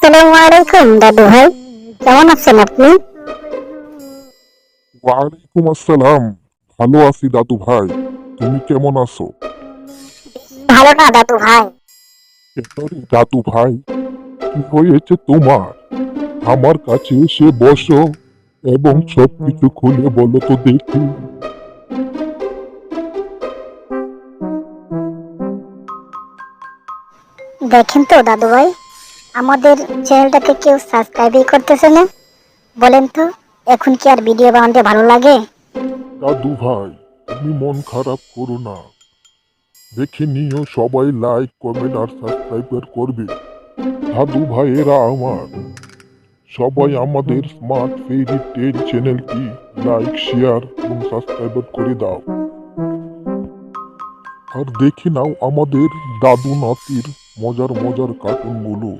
আসসালামু আলাইকুম দাদু ভাই, কেমন আছেন আপনি? ওয়ালাইকুম আসসালাম। ভালো আছি দাদু ভাই। তুমি কেমন আছো? ভালো না দাদু ভাই। এবারে দাদু ভাই, কি হয়েছে তোমার? আমার কাছে এসে বসো এবং সবকিছু খুলে বলো তো দেখি। দেখেন তো দাদু ভাই, আমাদের চ্যানেলটাতে কেউ সাবস্ক্রাইবই করতেছে না। বলেন তো, এখন কি আর ভিডিও বানাতে ভালো লাগে? দাদু ভাই, তুমি মন খারাপ করো না। দেখে নিও, সবাই লাইক কমেন্ট আর সাবস্ক্রাইব করবে। দাদু ভাইয়েরা আমার, সবাই আমাদের স্মার্ট ফেরি টেল চ্যানেলটি লাইক শেয়ার এবং সাবস্ক্রাইব করে দাও। আর দেখে নাও আমাদের দাদু নাতির মজার মজার কার্টুনগুলো।